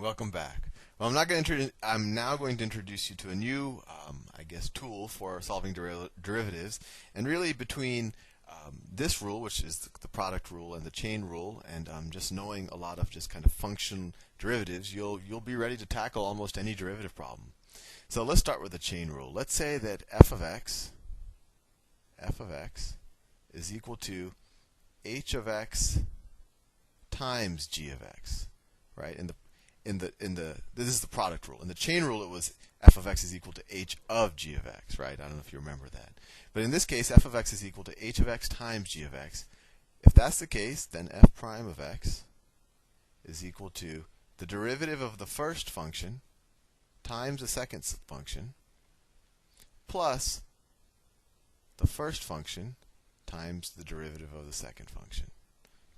Welcome back. Well, I'm now going to introduce you to a new, I guess, tool for solving derivatives, and really between this rule, which is the product rule, and the chain rule, and just knowing a lot of just kind of function derivatives, you'll be ready to tackle almost any derivative problem. So let's start with the chain rule. Let's say that f of x is equal to h of x times g of x, right? This is the product rule. In the chain rule, it was f of x is equal to h of g of x, right? I don't know if you remember that. But in this case, f of x is equal to h of x times g of x. If that's the case, then f prime of x is equal to the derivative of the first function times the second function plus the first function times the derivative of the second function.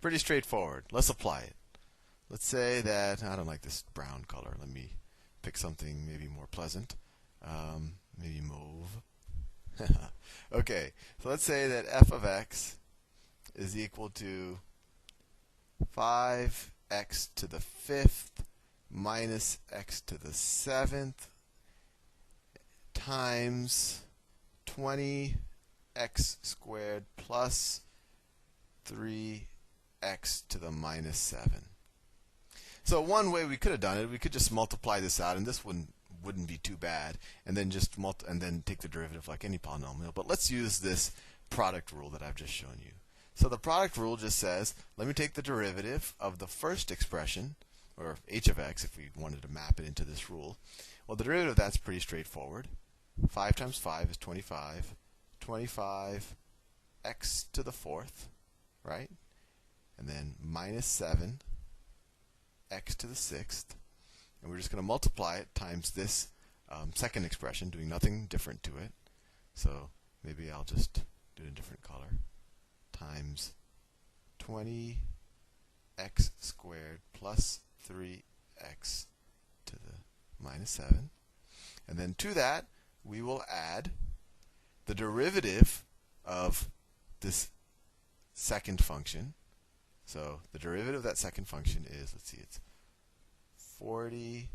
Pretty straightforward. Let's apply it. Let's say that, I don't like this brown color. Let me pick something maybe more pleasant. Maybe mauve. Okay, so let's say that f of x is equal to 5x to the 5th minus x to the 7th times 20x squared plus 3x to the minus 7. So one way we could have done it, we could just multiply this out, and this wouldn't be too bad, and then just take the derivative like any polynomial. But let's use this product rule that I've just shown you. So the product rule just says, let me take the derivative of the first expression, or h of x if we wanted to map it into this rule. Well, the derivative of that's pretty straightforward. 5 times 5 is 25. 25 x to the 4th, right? And then minus 7 x to the 6th, and we're just going to multiply it times this second expression, doing nothing different to it. So maybe I'll just do it in a different color. Times 20x squared plus 3x to the minus 7. And then to that, we will add the derivative of this second function. So the derivative of that second function is, let's see, it's 40x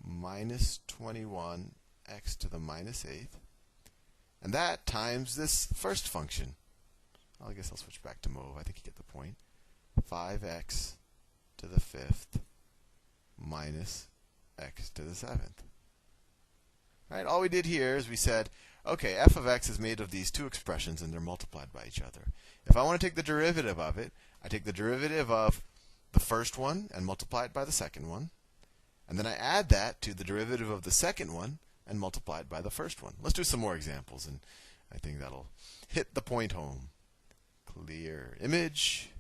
minus 21x to the minus 8th. And that times this first function. I guess I'll switch back to mauve. I think you get the point. 5x to the 5th minus x to the 7th. Right? All we did here is we said, okay, f of x is made of these two expressions, and they're multiplied by each other. If I want to take the derivative of it, I take the derivative of the first one and multiply it by the second one. And then I add that to the derivative of the second one and multiply it by the first one. Let's do some more examples, and I think that'll hit the point home. Clear image.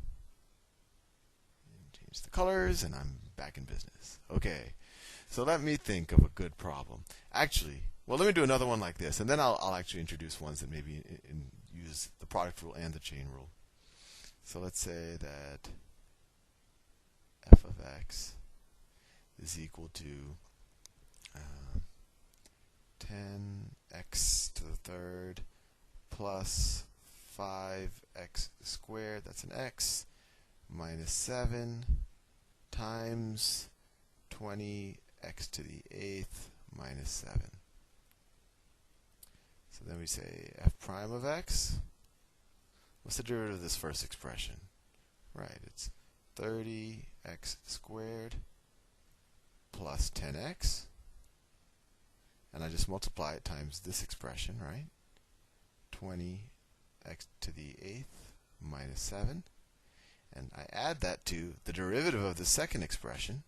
Change the colors, and I'm back in business. Okay, so let me think of a good problem. Actually, well, let me do another one like this, and then I'll actually introduce ones that maybe use the product rule and the chain rule. So let's say that f of x is equal to 10x to the 3rd plus 5x squared, that's an x, minus 7 times 20x to the 8th minus 7. So then we say f prime of x. What's the derivative of this first expression? Right, it's 30x squared plus 10x. And I just multiply it times this expression, right? 20x to the 8th minus 7. And I add that to the derivative of the second expression,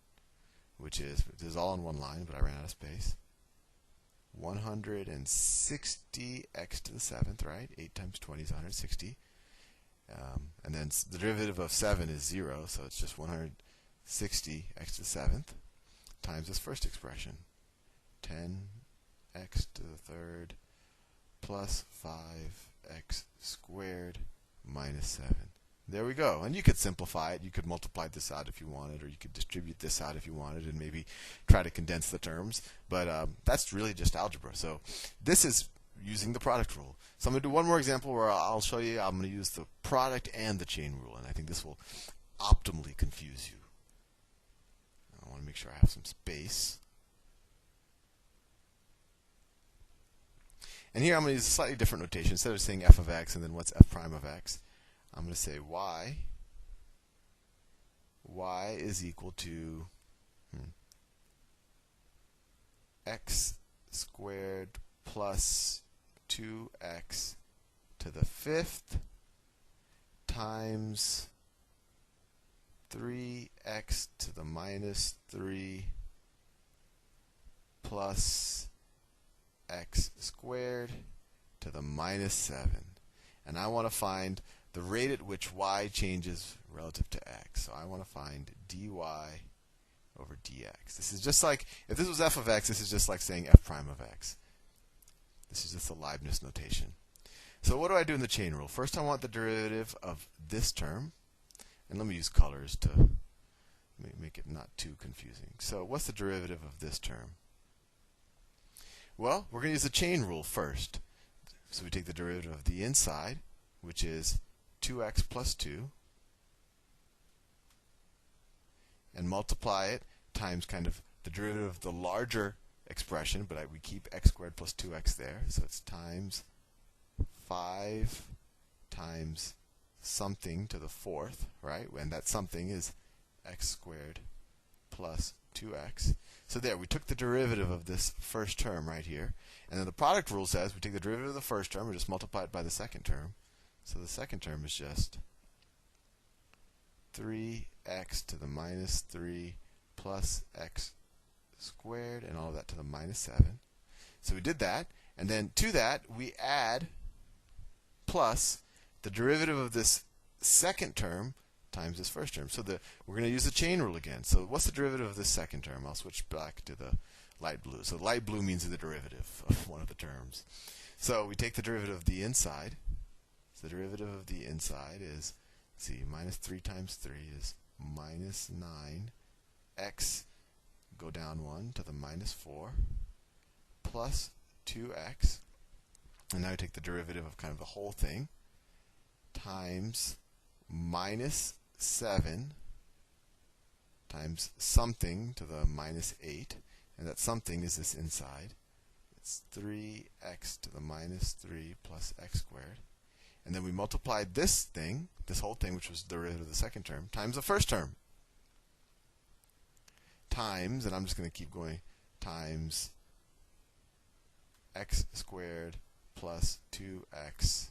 which is, this is all in one line, but I ran out of space. 160x to the 7th, right? 8 times 20 is 160. And then the derivative of 7 is 0, so it's just 160x to the 7th times this first expression. 10x to the 3rd plus 5x squared minus 7. There we go. And you could simplify it. You could multiply this out if you wanted, or you could distribute this out if you wanted, and maybe try to condense the terms. But that's really just algebra. So this is using the product rule. So I'm going to do one more example where I'll show you. I'm going to use the product and the chain rule, and I think this will optimally confuse you. I want to make sure I have some space. And here I'm going to use a slightly different notation. Instead of saying f of x and then what's f prime of x, I'm going to say y is equal to x squared plus 2x to the 5th times 3x to the minus 3 plus x squared to the minus 7. And I want to find the rate at which y changes relative to x. So I want to find dy over dx. This is just like, if this was f of x, this is just like saying f prime of x. This is just the Leibniz notation. So what do I do in the chain rule? First I want the derivative of this term. And let me use colors to make it not too confusing. So what's the derivative of this term? Well, we're going to use the chain rule first. So we take the derivative of the inside, which is 2x plus 2, and multiply it times kind of the derivative of the larger expression, but we keep x squared plus 2x there. So it's times 5 times something to the 4th, right? And that something is x squared plus 2x. So there, we took the derivative of this first term right here. And then the product rule says we take the derivative of the first term and just multiply it by the second term. So the second term is just 3x to the minus 3 plus x squared, and all of that to the minus 7. So we did that. And then to that, we add plus the derivative of this second term times this first term. So we're going to use the chain rule again. So what's the derivative of this second term? I'll switch back to the light blue. So light blue means the derivative of one of the terms. So we take the derivative of the inside. So the derivative of the inside is, let's see, minus 3 times 3 is minus 9. X, go down 1 to the minus 4, plus 2x. And now we take the derivative of kind of the whole thing, times minus 7 times something to the minus 8. And that something is this inside. It's 3x to the minus 3 plus x squared. And then we multiplied this thing, this whole thing, which was the derivative of the second term, times the first term. Times, and I'm just going to keep going, times x squared plus 2x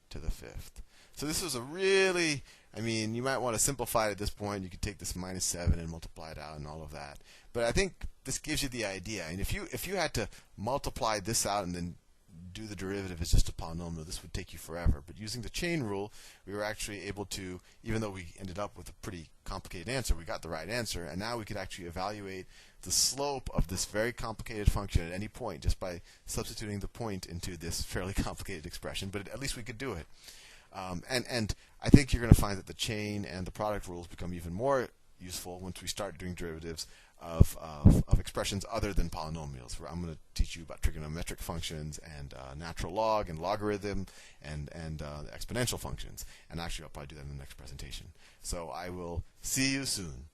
to the 5th. So this was a really, you might want to simplify it at this point. You could take this minus 7 and multiply it out and all of that. But I think this gives you the idea. And if you had to multiply this out and then do the derivative as just a polynomial, this would take you forever. But using the chain rule, we were actually able to, even though we ended up with a pretty complicated answer, we got the right answer. And now we could actually evaluate the slope of this very complicated function at any point just by substituting the point into this fairly complicated expression. But at least we could do it. And I think you're going to find that the chain and the product rules become even more useful once we start doing derivatives of expressions other than polynomials. Where I'm going to teach you about trigonometric functions and natural log and logarithm and exponential functions. And actually, I'll probably do that in the next presentation. So I will see you soon.